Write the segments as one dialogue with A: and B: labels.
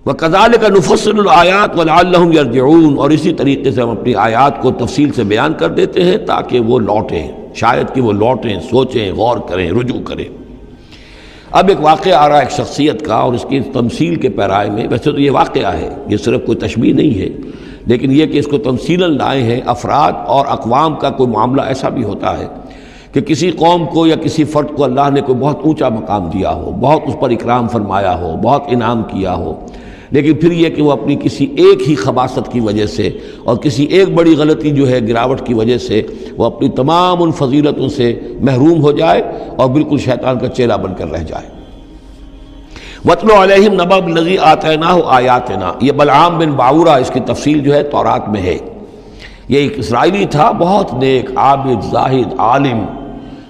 A: وَكَذَلِكَ نُفَصِّلُ الْآيَاتِ وَلَعَلَّهُمْ يَرْجِعُونَ، اور اسی طریقے سے ہم اپنی آیات کو تفصیل سے بیان کر دیتے ہیں تاکہ وہ لوٹیں، شاید کہ وہ لوٹیں، سوچیں، غور کریں، رجوع کریں۔ اب ایک واقعہ آ رہا ہے ایک شخصیت کا، اور اس کی تمثیل کے پیرائے میں، ویسے تو یہ واقعہ ہے، یہ صرف کوئی تشبیہ نہیں ہے، لیکن یہ کہ اس کو تمثیلاً لائے ہیں۔ افراد اور اقوام کا کوئی معاملہ ایسا بھی ہوتا ہے کہ کسی قوم کو یا کسی فرد کو اللہ نے کوئی بہت اونچا مقام دیا ہو، بہت اس پر اکرام فرمایا ہو، بہت انعام کیا ہو، لیکن پھر یہ کہ وہ اپنی کسی ایک ہی خباثت کی وجہ سے اور کسی ایک بڑی غلطی جو ہے گراوٹ کی وجہ سے وہ اپنی تمام ان فضیلتوں سے محروم ہو جائے اور بالکل شیطان کا چیلا بن کر رہ جائے۔ وَاتْلُ عَلَيْهِمْ نَبَأَ الَّذِي آتَيْنَاهُ آيَاتِنَا، یہ بلعام بن باورہ، اس کی تفصیل جو ہے تورات میں ہے۔ یہ ایک اسرائیلی تھا، بہت نیک، عابد، زاہد، عالم،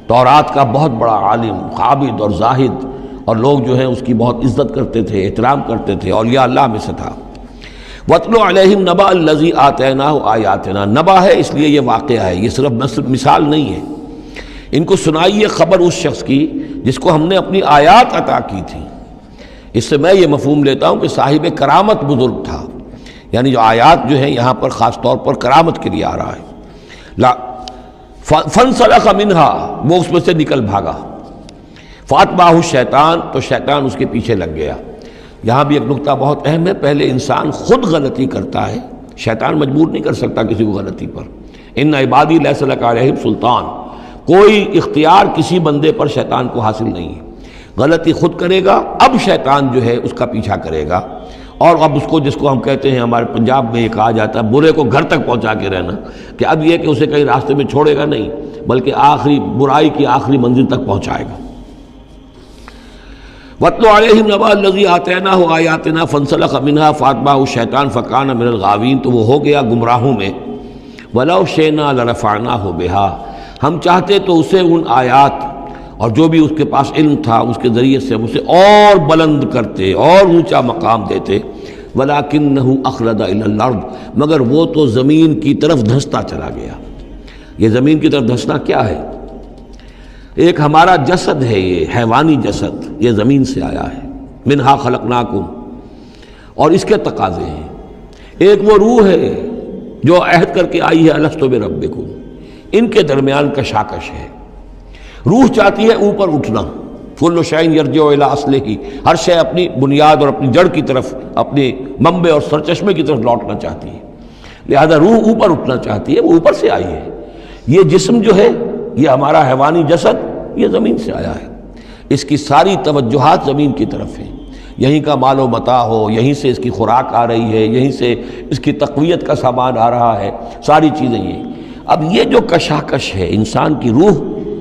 A: تورات کا بہت بڑا عالم، عابد اور زاہد، اور لوگ جو ہیں اس کی بہت عزت کرتے تھے، احترام کرتے تھے، اولیاء اللہ میں سے تھا۔ وَاتْلُ عَلَيْهِمْ نَبَأَ الَّذِي آتَيْنَاهُ آيَاتِنَا، نبأ ہے اس لیے یہ واقعہ ہے، یہ صرف مثال نہیں ہے۔ ان کو سنائیے خبر اس شخص کی جس کو ہم نے اپنی آیات عطا کی تھی۔ اس سے میں یہ مفہوم لیتا ہوں کہ صاحب کرامت بزرگ تھا، یعنی جو آیات جو ہیں یہاں پر خاص طور پر کرامت کے لیے آ رہا ہے۔ فَانْسَلَخَ مِنْهَا، وہ اس میں سے نکل بھاگا۔ فَأَتْبَعَهُ الشَّيْطَانُ، تو شیطان اس کے پیچھے لگ گیا۔ یہاں بھی ایک نکتہ بہت اہم ہے، پہلے انسان خود غلطی کرتا ہے، شیطان مجبور نہیں کر سکتا کسی کو غلطی پر۔ إِنَّ عِبَادِي لَيْسَ لَكَ عَلَيْهِمْ سُلْطَانٌ، کوئی اختیار کسی بندے پر شیطان کو حاصل نہیں ہے۔ غلطی خود کرے گا، اب شیطان جو ہے اس کا پیچھا کرے گا، اور اب اس کو، جس کو ہم کہتے ہیں ہمارے پنجاب میں یہ کہا جاتا ہے برے کو گھر تک پہنچا کے رہنا، کہ اب یہ کہ اسے کہیں راستے میں چھوڑے گا نہیں، بلکہ آخری برائی کی آخری منزل تک پہنچائے گا۔ وَاتْلُ عَلَيْهِمْ نَبَأَ الَّذِي آتَيْنَاهُ آيَاتِنَا فَانْسَلَخَ مِنْهَا فَأَتْبَعَهُ الشَّيْطَانُ فَكَانَ مِنَ الْغَاوِينَ، تو وہ ہو گیا گمراہوں میں۔ وَلَوْ شِئْنَا لَرَفَعْنَاهُ بِهَا، ہم چاہتے تو اسے ان آیات اور جو بھی اس کے پاس علم تھا اس کے ذریعے سے ہم اسے اور بلند کرتے، اور اونچا مقام دیتے۔ وَلَكِنَّهُ أَخْلَدَ إِلَى الْأَرْضِ، مگر وہ تو زمین کی طرف دھنستا چلا گیا۔ یہ زمین کی طرف دھنسنا کیا ہے؟ ایک ہمارا جسد ہے، یہ حیوانی جسد، یہ زمین سے آیا ہے، منہا خلقناکم، اور اس کے تقاضے ہیں۔ ایک وہ روح ہے جو عہد کر کے آئی ہے الست بربکم، ان کے درمیان کشاکش ہے۔ روح چاہتی ہے اوپر اٹھنا، کل شیء یرجع الی اصلہ، ہر شے اپنی بنیاد اور اپنی جڑ کی طرف، اپنی منبع اور سرچشمے کی طرف لوٹنا چاہتی ہے، لہذا روح اوپر اٹھنا چاہتی ہے، وہ اوپر سے آئی ہے۔ یہ جسم جو ہے، یہ ہمارا حیوانی جسد، یہ زمین سے آیا ہے، اس کی ساری توجہات زمین کی طرف ہیں، یہیں کا مال و متاع ہو، یہیں سے اس کی خوراک آ رہی ہے، یہیں سے اس کی تقویت کا سامان آ رہا ہے، ساری چیزیں یہ۔ اب یہ جو کشاکش ہے، انسان کی روح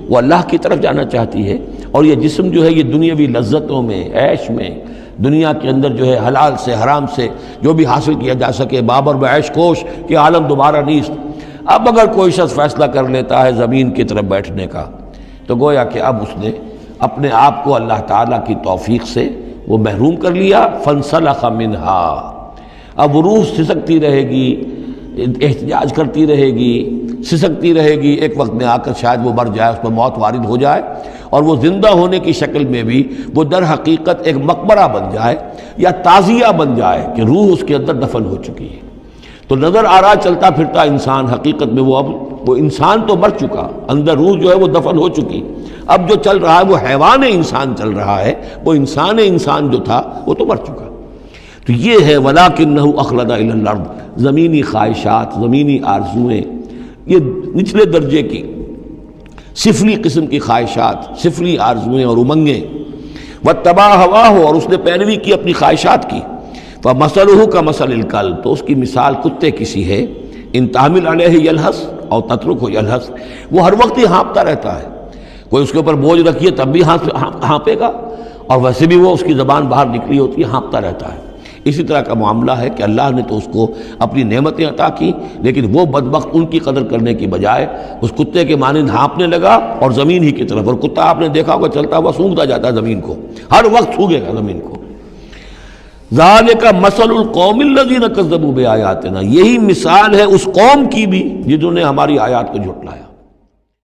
A: وہ اللہ کی طرف جانا چاہتی ہے، اور یہ جسم جو ہے یہ دنیاوی لذتوں میں، عیش میں، دنیا کے اندر جو ہے حلال سے حرام سے جو بھی حاصل کیا جا سکے، بابر بعیش کوش کہ عالم دوبارہ نیست۔ اب اگر کوئی شخص فیصلہ کر لیتا ہے زمین کی طرف بیٹھنے کا، تو گویا کہ اب اس نے اپنے آپ کو اللہ تعالیٰ کی توفیق سے وہ محروم کر لیا۔ فانسلخ منہا، اب وہ روح سسکتی رہے گی، احتجاج کرتی رہے گی، سسکتی رہے گی، ایک وقت میں آ کر شاید وہ مر جائے، اس پر موت وارد ہو جائے، اور وہ زندہ ہونے کی شکل میں بھی وہ در حقیقت ایک مقبرہ بن جائے یا تعزیہ بن جائے کہ روح اس کے اندر دفن ہو چکی ہے۔ تو نظر آ رہا چلتا پھرتا انسان، حقیقت میں وہ انسان تو مر چکا، اندر روح جو ہے وہ دفن ہو چکی، اب جو چل رہا ہے وہ حیوان انسان چل رہا ہے، وہ انسان جو تھا وہ تو مر چکا۔ تو یہ ہے وَلَكِنَّهُ أَخْلَدَ إِلَى الْأَرْضِ، زمینی خواہشات، زمینی آرزوئیں، یہ نچلے درجے کی سفلی قسم کی خواہشات، سفلی آرزوئیں اور امنگیں، وَاتَّبَعَ هَوَاهُ، اور اس نے پیروی کی اپنی خواہشات کی، فَمَثَلُهُ كَمَثَلِ الْكَلْبِ، تو اس کی مثال کتے کی سی ہے، ان تحمل علیہ یلہث اور تترکہ یلہث، وہ ہر وقت ہی ہانپتا رہتا ہے، کوئی اس کے اوپر بوجھ رکھیے تب بھی ہانپے گا، اور ویسے بھی وہ اس کی زبان باہر نکلی ہوتی ہے، ہانپتا رہتا ہے۔ اسی طرح کا معاملہ ہے کہ اللہ نے تو اس کو اپنی نعمتیں عطا کی، لیکن وہ بدبخت ان کی قدر کرنے کی بجائے اس کتے کے مانند ہانپنے لگا اور زمین ہی کی طرف، اور کتا آپ نے دیکھا ہوگا چلتا ہوا سونگتا جاتا ہے زمین کو، ہر وقت سونگے گا زمین کو۔ ذالک مثل القوم الذین کذبوا بآیاتنا، یہی مثال ہے اس قوم کی بھی جنہوں نے ہماری آیات کو جھٹلایا۔